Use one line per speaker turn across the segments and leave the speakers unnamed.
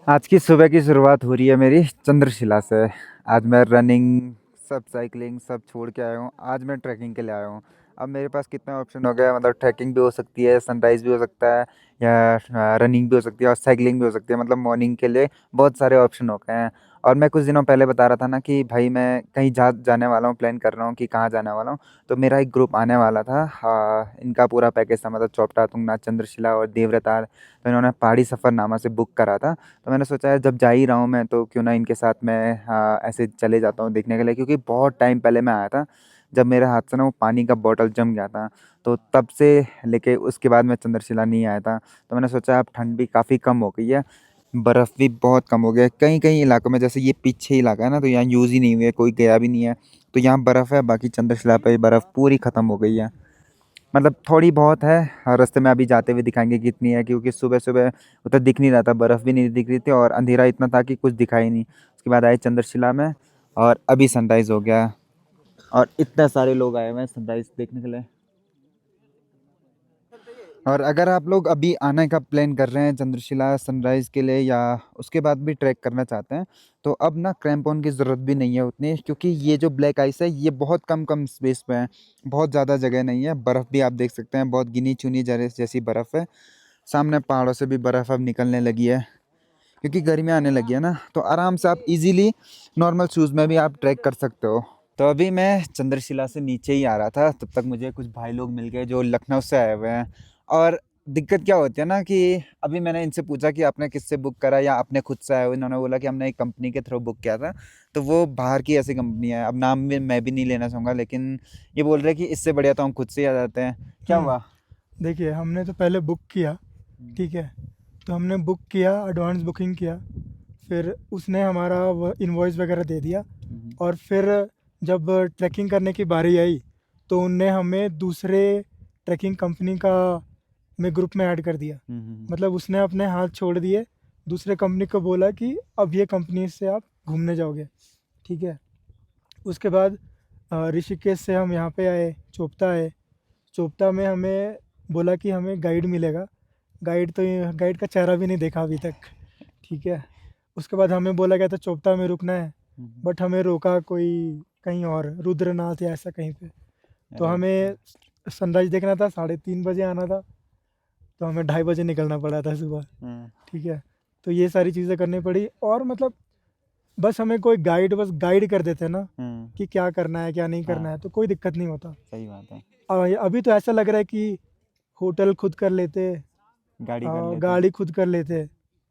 आज की सुबह की शुरुआत हो रही है मेरी चंद्रशिला से। आज मैं रनिंग, सब साइकिलिंग सब छोड़ के आया हूँ। आज मैं ट्रैकिंग के लिए आया हूँ। अब मेरे पास कितने ऑप्शन हो गए, मतलब ट्रैकिंग भी हो सकती है, सनराइज़ भी हो सकता है, या रनिंग भी हो सकती है और साइकिलिंग भी हो सकती है। मतलब मॉर्निंग के लिए बहुत सारे ऑप्शन हो गए हैं। और मैं कुछ दिनों पहले बता रहा था ना कि भाई मैं कहीं जाने वाला हूँ, प्लान कर रहा हूँ कि कहाँ जाने वाला हूँ। तो मेरा एक ग्रुप आने वाला था। हाँ, इनका पूरा पैकेज था, मतलब चौपटा, तुंगनाथ, चंद्रशिला और देवरताल। तो इन्होंने पहाड़ी सफ़रनामा से बुक करा था। तो मैंने सोचा है जब जा ही रहा हूँ मैं, तो क्यों ना इनके साथ मैं ऐसे चले जाता हूँ देखने के लिए, क्योंकि बहुत टाइम पहले मैं आया था जब मेरे हाथ से ना वो पानी का बॉटल जम गया था। तो तब से लेके उसके बाद मैं चंद्रशिला नहीं आया था। तो मैंने सोचा अब ठंड भी काफ़ी कम हो गई है, बर्फ़ भी बहुत कम हो गया है कई कई इलाकों में। जैसे ये पीछे इलाका है ना, तो यहाँ यूज़ ही नहीं हुई है, कोई गया भी नहीं है। तो यहाँ बर्फ़ है, बाकी चंद्रशिला पे बर्फ़ पूरी ख़त्म हो गई है। मतलब थोड़ी बहुत है। हाँ, रास्ते में अभी जाते हुए दिखाएंगे कितनी है, क्योंकि सुबह सुबह उतना दिख नहीं रहा था, बर्फ़ भी नहीं दिख रही थी और अंधेरा इतना था कि कुछ दिखा ही नहीं। उसके बाद आए चंद्रशिला में और अभी सनराइज़ हो गया और इतने सारे लोग आए हुए हैं सनराइज़ देखने के लिए। और अगर आप लोग अभी आने का प्लान कर रहे हैं चंद्रशिला सनराइज़ के लिए, या उसके बाद भी ट्रैक करना चाहते हैं, तो अब ना क्रैम्पॉन की ज़रूरत भी नहीं है उतनी, क्योंकि ये जो ब्लैक आइस है ये बहुत कम कम स्पेस पे है, बहुत ज़्यादा जगह नहीं है। बर्फ़ भी आप देख सकते हैं, बहुत गिनी चुनी जैसी बर्फ़ है। सामने पहाड़ों से भी बर्फ़ अब निकलने लगी है, क्योंकि गर्मियाँ आने लगी है ना, तो आराम से आप इजीली नॉर्मल शूज़ में भी आप ट्रैक कर सकते हो। तो अभी मैं चंद्रशिला से नीचे ही आ रहा था, तब तक मुझे कुछ भाई लोग मिल गए जो लखनऊ से आए हुए हैं। और दिक्कत क्या होती है ना कि अभी मैंने इनसे पूछा कि आपने किससे बुक करा या आपने खुद से आए हो। इन्होंने बोला कि हमने एक कंपनी के थ्रू बुक किया था। तो वो बाहर की ऐसी कंपनी है, अब नाम भी मैं भी नहीं लेना चाहूँगा, लेकिन ये बोल रहे हैं कि इससे बढ़िया तो हम खुद से ही आ जाते हैं। क्या
हम्म
हुआ?
देखिए, हमने तो पहले बुक किया।
हम्म,
ठीक है। तो हमने बुक किया, एडवांस बुकिंग किया। फिर उसने हमारा वो इनवॉइस वगैरह दे दिया।
हम्म,
और फिर जब ट्रैकिंग करने की बारी आई तो उनने हमें दूसरे ट्रैकिंग कंपनी का में ग्रुप में ऐड कर दिया।
हम्म, हम्म,
मतलब उसने अपने हाथ छोड़ दिए, दूसरे कंपनी को बोला कि अब ये कंपनी से आप घूमने जाओगे। ठीक है। उसके बाद ऋषिकेश से हम यहाँ पे आए, चोपता आए। चोपता में हमें बोला कि हमें गाइड मिलेगा। गाइड का चेहरा भी नहीं देखा अभी तक। ठीक है। उसके बाद हमें बोला गया था चोपता में रुकना है।
हम्म।
बट हमें रोका कोई कहीं और, रुद्रनाथ या ऐसा कहीं पे। तो
अरे अच्छा।
हमें सनराइज देखना था, 3:30 बजे आना था। तो हमें 2:30 बजे निकलना पड़ा था सुबह।
हम्म,
ठीक है। तो ये सारी चीज़ें करनी पड़ी, और मतलब बस हमें कोई बस गाइड कर देते ना
हम्म।
कि क्या करना है क्या नहीं करना है,
हाँ,
तो कोई दिक्कत नहीं होता।
सही बात है।
अभी तो ऐसा लग रहा है कि होटल खुद कर लेते,
गाड़ी कर लेते।
गाड़ी खुद कर लेते।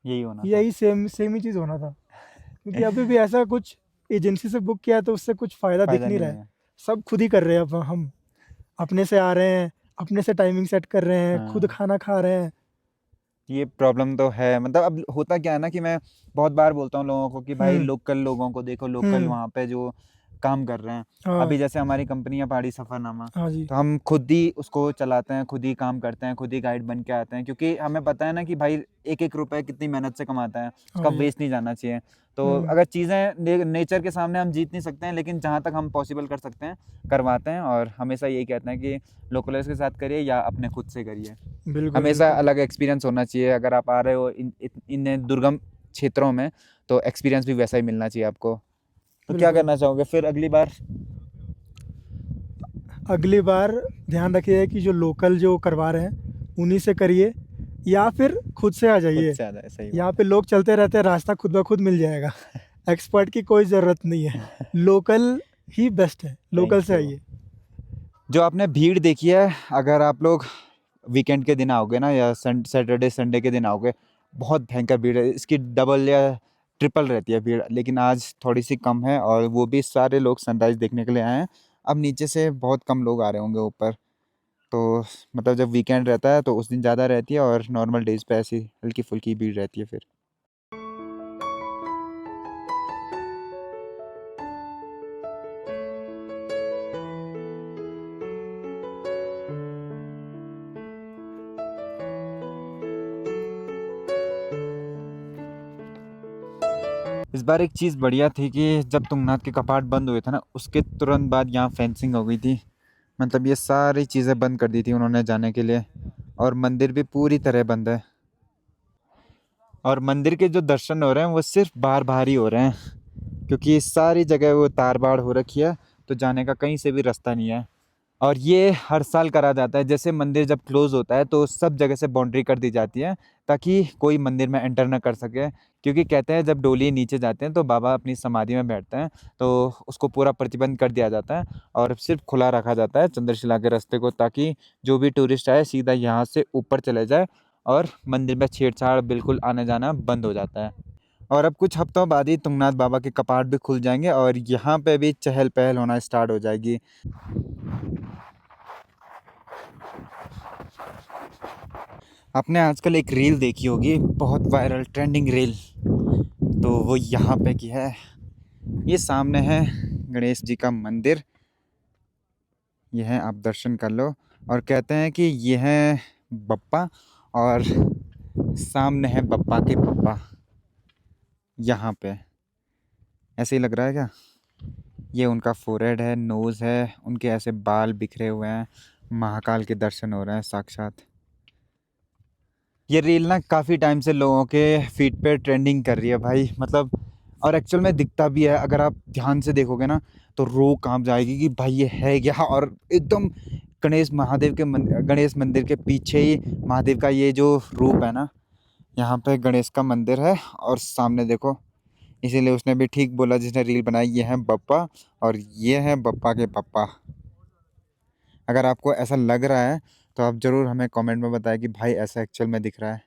यही होना था।
यही सेम सेम ही चीज़ होना था। क्योंकि अभी भी ऐसा कुछ एजेंसी से बुक किया है तो उससे कुछ फ़ायदा दिख
फायदा
नहीं
नहीं
रहा है।
है।
सब खुद ही कर रहे हैं। अब हम अपने से आ रहे हैं, अपने से टाइमिंग सेट कर रहे हैं, खुद
हाँ,
खाना खा रहे हैं।
ये प्रॉब्लम तो है। मतलब अब होता क्या है ना कि मैं बहुत बार बोलता हूँ लोगों को कि भाई
हम्म
लोकल लोगों को देखो, लोकल
हम्म
वहाँ पे जो काम कर रहे हैं।
हाँ।
अभी जैसे हमारी कंपनी है पहाड़ी सफ़रनामा,
हाँ जी।
तो हम खुद ही उसको चलाते हैं, खुद ही काम करते हैं, खुद ही गाइड बन के आते हैं, क्योंकि हमें पता है ना कि भाई एक एक रुपए कितनी मेहनत से कमाता है,
हाँ
उसका
जी।
वेस्ट नहीं जाना चाहिए। तो
हम्म
अगर चीज़ें नेचर के सामने हम जीत नहीं सकते हैं, लेकिन जहाँ तक हम पॉसिबल कर सकते हैं करवाते हैं। और हमेशा यही कहते हैं कि लोकलर्स के साथ करिए या अपने खुद से करिए।
बिल्कुल
हमेशा
बिल्कुल।
अलग एक्सपीरियंस होना चाहिए। अगर आप आ रहे हो इन दुर्गम क्षेत्रों में, तो एक्सपीरियंस भी वैसा ही मिलना चाहिए आपको। तो क्या
बिल्कुल।
करना चाहोगे फिर अगली बार?
अगली बार ध्यान रखिए कि जो लोकल जो करवा रहे हैं उन्हीं से करिए, या फिर खुद से आ
खुद
जाइए।
से आ जाए, सही
यहाँ
बात
पे लोग चलते रहते हैं, रास्ता खुद ब खुद मिल जाएगा। एक्सपर्ट की कोई ज़रूरत नहीं है।
है।
लोकल ही बेस्ट है, लोकल
थैंक
से
यू।
आइए।
जो आपने भीड़ देखी है, अगर आप लोग वीकेंड के दिन आओगे ना, या सैटरडे संडे के दिन आओगे, बहुत भयंकर भीड़ है। इसकी डबल या ट्रिपल रहती है भीड़, लेकिन आज थोड़ी सी कम है, और वो भी सारे लोग सनराइज़ देखने के लिए आए हैं। अब नीचे से बहुत कम लोग आ रहे होंगे ऊपर। तो मतलब जब वीकेंड रहता है तो उस दिन ज़्यादा रहती है, और नॉर्मल डेज़ पे ऐसी हल्की-फुल्की भीड़ रहती है फिर। इस बार एक चीज़ बढ़िया थी कि जब तुंगनाथ के कपाट बंद हुए थे ना, उसके तुरंत बाद यहाँ फेंसिंग हो गई थी। मतलब ये सारी चीज़ें बंद कर दी थी उन्होंने जाने के लिए, और मंदिर भी पूरी तरह बंद है। और मंदिर के जो दर्शन हो रहे हैं वो सिर्फ बाहर बाहर ही हो रहे हैं, क्योंकि सारी जगह वो तार बाड़ हो रखी है, तो जाने का कहीं से भी रास्ता नहीं है। और ये हर साल करा जाता है, जैसे मंदिर जब क्लोज होता है तो सब जगह से बाउंड्री कर दी जाती है, ताकि कोई मंदिर में एंटर ना कर सके। क्योंकि कहते हैं जब डोली नीचे जाते हैं तो बाबा अपनी समाधि में बैठते हैं, तो उसको पूरा प्रतिबंध कर दिया जाता है और सिर्फ खुला रखा जाता है चंद्रशिला के रास्ते को, ताकि जो भी टूरिस्ट आए सीधा यहाँ से ऊपर चले जाए और मंदिर में छेड़छाड़ बिल्कुल आने जाना बंद हो जाता है। और अब कुछ हफ्तों बाद ही तुंगनाथ बाबा के कपाट भी खुल जाएंगे और यहाँ पे भी चहल पहल होना स्टार्ट हो जाएगी। आपने आजकल एक रील देखी होगी, बहुत वायरल ट्रेंडिंग रील, तो वो यहाँ पे की है। ये सामने है गणेश जी का मंदिर, यह है, आप दर्शन कर लो। और कहते हैं कि ये है बप्पा, और सामने है बप्पा के पप्पा। यहाँ पे ऐसे ही लग रहा है क्या? ये उनका फोरहेड है, नोज़ है, उनके ऐसे बाल बिखरे हुए हैं, महाकाल के दर्शन हो रहे हैं साक्षात। ये रील ना काफ़ी टाइम से लोगों के फीड पे ट्रेंडिंग कर रही है भाई, मतलब, और एक्चुअल में दिखता भी है। अगर आप ध्यान से देखोगे ना तो रूह कांप जाएगी कि भाई ये है क्या। और एकदम गणेश मंदिर के पीछे ही महादेव का ये जो रूप है ना, यहाँ पे गणेश का मंदिर है और सामने देखो। इसीलिए उसने भी ठीक बोला जिसने रील बनाई, ये है बप्पा और ये है बप्पा के पप्पा। अगर आपको ऐसा लग रहा है तो आप ज़रूर हमें कमेंट में बताएं कि भाई ऐसा एक्चुअल में दिख रहा है।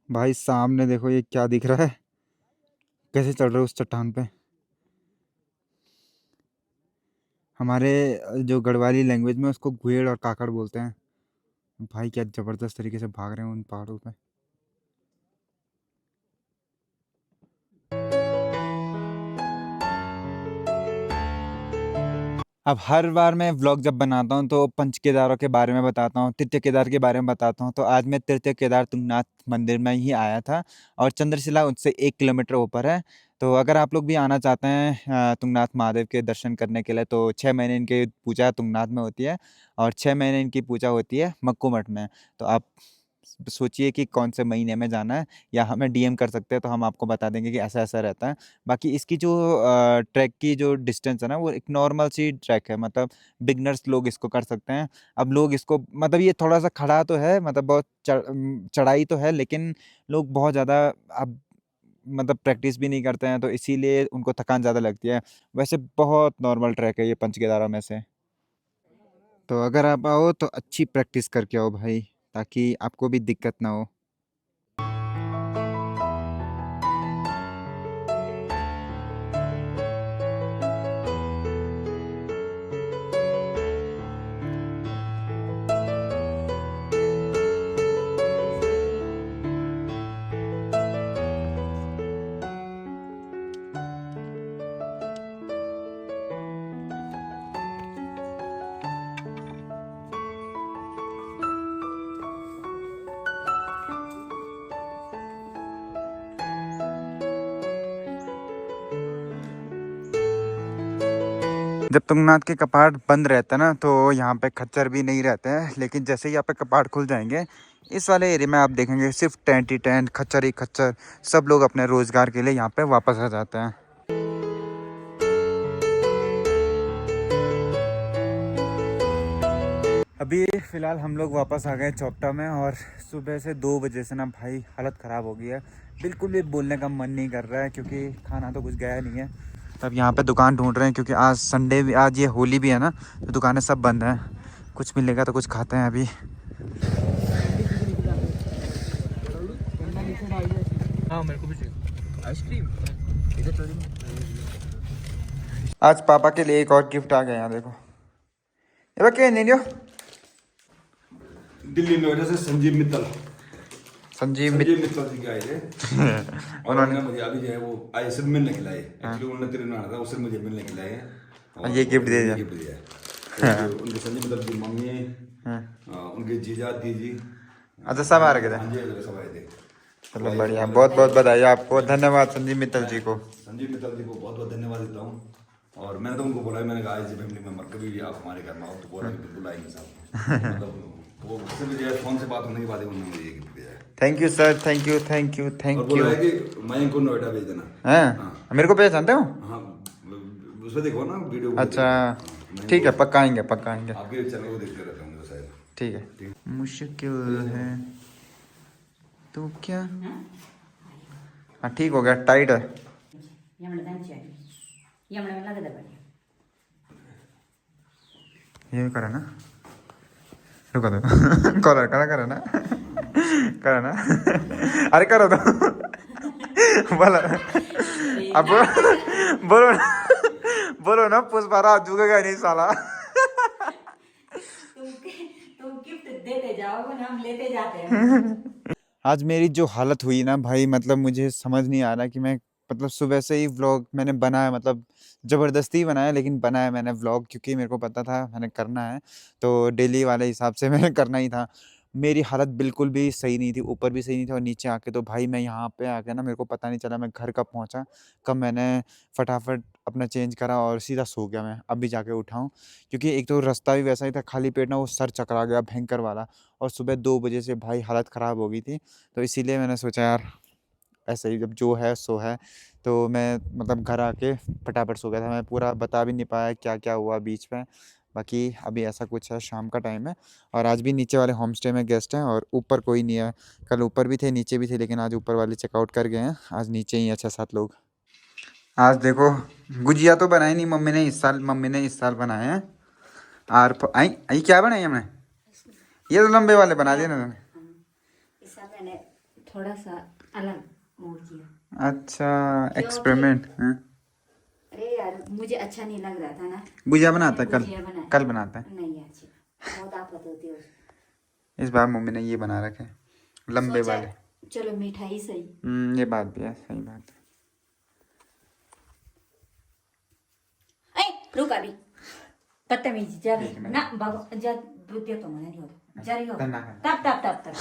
भाई सामने देखो ये क्या दिख रहा है, कैसे चढ़ रहे हो उस चट्टान पे। हमारे जो गढ़वाली लैंग्वेज में उसको गुहेड़ और काकड़ बोलते हैं। भाई क्या ज़बरदस्त तरीके से भाग रहे हैं उन पहाड़ों पे। अब हर बार मैं व्लॉग जब बनाता हूँ तो पंच केदारों के बारे में बताता हूँ, तृतीय केदार के बारे में बताता हूँ। तो आज मैं तृतीय केदार तुंगनाथ मंदिर में ही आया था और चंद्रशिला उससे 1 किलोमीटर ऊपर है। तो अगर आप लोग भी आना चाहते हैं तुंगनाथ महादेव के दर्शन करने के लिए, तो 6 महीने इनकी पूजा तुंगनाथ में होती है और 6 महीने इनकी पूजा होती है मक्कू मठ में। तो आप सोचिए कि कौन से महीने में जाना है, या हमें डीएम कर सकते हैं तो हम आपको बता देंगे कि ऐसा ऐसा रहता है। बाकी इसकी जो ट्रैक की जो डिस्टेंस है ना, वो एक नॉर्मल सी ट्रैक है, मतलब बिगनर्स लोग इसको कर सकते हैं। अब लोग इसको, मतलब ये थोड़ा सा खड़ा तो है, मतलब बहुत चढ़ाई तो है, लेकिन लोग बहुत ज़्यादा अब मतलब प्रैक्टिस भी नहीं करते हैं, तो इसीलिए उनको थकान ज़्यादा लगती है। वैसे बहुत नॉर्मल ट्रैक है ये पंच केदारों में से। तो अगर आप आओ तो अच्छी प्रैक्टिस करके आओ भाई, ताकि आपको भी दिक्कत ना हो। जब तुंगनाथ के कपाट बंद रहते हैं ना, तो यहाँ पे खच्चर भी नहीं रहते हैं, लेकिन जैसे ही यहाँ पे कपाट खुल जाएंगे, इस वाले एरिया में आप देखेंगे सिर्फ टेंट ही टेंट, खच्चर ही खच्चर। सब लोग अपने रोज़गार के लिए यहाँ पे वापस आ जाते हैं। अभी फ़िलहाल हम लोग वापस आ गए चौपटा में, और सुबह से 2 बजे से ना भाई हालत ख़राब हो गई है। बिल्कुल भी बोलने का मन नहीं कर रहा है, क्योंकि खाना तो कुछ गया नहीं है। तब यहाँ पे दुकान ढूंढ रहे हैं, क्योंकि आज संडे भी, आज ये होली भी है ना, तो दुकानें सब बंद हैं। कुछ मिलेगा तो कुछ खाते हैं अभी।
हाँ मेरे को भी चाहिए आइसक्रीम।
आज पापा के लिए एक और गिफ्ट आ गया, यहाँ देखो। ये क्या नहीं लियो?
दिल्ली नोएडा से संजीव मित्तल
संजीव
मित्तल जी के आए थे। और उन्होंने मुझे अभी जो है वो आए सिर्फ मिलने के लिए, एक्चुअली उन्होंने तेरे नाना था, वो सिर्फ मुझे मिलने के लिए आए हैं।
ये गिफ्ट दे दिया।
गिफ्ट दिया है। उनके संजीव मित्तल की मम्मी, उनके जीजा दीदी,
अच्छा सब आ रखे थे।
हाँ जी सब आए थे।
चलो बढ़िया, बहुत बहुत बधाई आपको, धन्यवाद संजीव मित्तल जी को।
संजीव मित्तल जी को बहुत बहुत धन्यवाद देता हूँ। और मैंने तो उनको बोला, मैंने कहा इस फैमिली मेम्बर कभी भी आप हमारे घर में आओ, तो बोला कि बिल्कुल आएंगे साहब। मतलब वो उससे भी जो है फोन से बात होने के बाद ही उन्होंने मुझे ये गिफ्ट दिया है।
Thank you sir, thank you thank you
और
थैंक
बोला
यू।
है कि मैं इनको नोएडा भेज देना।
हाँ मेरे को पहचानते हो?
हाँ, उसमें देखो ना वीडियो।
अच्छा ठीक है, पक्का आएंगे पक्का आएंगे।
आपके चैनल को देखते रहता हूँ शायद।
ठीक है। मुश्किल है तो क्या, हाँ ठीक हो गया, टाइट है। ये करा ना, रुको दो करा करा करा ना करा ना अरे करो तो बोलो अब बोलो ना, बोलो ना पुष्पा राज झुकेगा नहीं साला।
तुम गिफ्ट देते जाओगे ना, हम लेते जाते हैं।
आज मेरी जो हालत हुई ना भाई, मतलब मुझे समझ नहीं आ रहा कि मैं, मतलब सुबह से ही व्लॉग मैंने बनाया, मतलब ज़बरदस्ती बनाया लेकिन बनाया मैंने व्लॉग, क्योंकि मेरे को पता था मैंने करना है, तो डेली वाले हिसाब से मैंने करना ही था। मेरी हालत बिल्कुल भी सही नहीं थी, ऊपर भी सही नहीं थी और नीचे आके तो भाई मैं यहाँ पे आके ना, मेरे को पता नहीं चला मैं घर कब पहुँचा, कब मैंने फटाफट अपना चेंज करा और सीधा सो गया। मैं अभी जाके उठा हूँ, क्योंकि एक तो रास्ता भी वैसा ही था, खाली पेट ना वो सर चकरा गया भयंकर वाला, और सुबह 2 बजे से भाई हालत ख़राब हो गई थी। तो इसीलिए मैंने सोचा यार ऐसे ही जब जो है सो है, तो मैं मतलब घर आके फटाफट सो गया था। मैं पूरा बता भी नहीं पाया क्या क्या हुआ बीच में। बाकी अभी ऐसा कुछ है, शाम का टाइम है और आज भी नीचे वाले होम स्टे में गेस्ट हैं और ऊपर कोई नहीं है। कल ऊपर भी थे नीचे भी थे, लेकिन आज ऊपर वाले चेकआउट कर गए हैं, आज नीचे ही है 6-7 लोग। आज देखो गुजिया तो बनाई नहीं मम्मी ने इस साल, मम्मी ने इस साल बनाए हैं। और आई आई क्या बनाई हमने, ये तो लंबे वाले बना दिए ना तुमने।
इस साल मैंने थोड़ा सा अलग मोड किया।
अच्छा एक्सपेरिमेंट।
अरे यार मुझे अच्छा नहीं लग रहा था ना।
गुजिया बनाता है कल,
गुजिया बनाया।
कल बनाता है।
नहीं अच्छी, बहुत आफत होती है उसमें।
इस बार मम्मी ने ये बना रखे लंबे
सोचा,
वाले।
चलो मिठाई सही।
ये बात भी है, सही बात है।
रुक अभी, बदतमीजी जा ना बाबा, जा दूध दे तो मना नहीं होता, जा रही हो
तन्ना
तब तब तब तब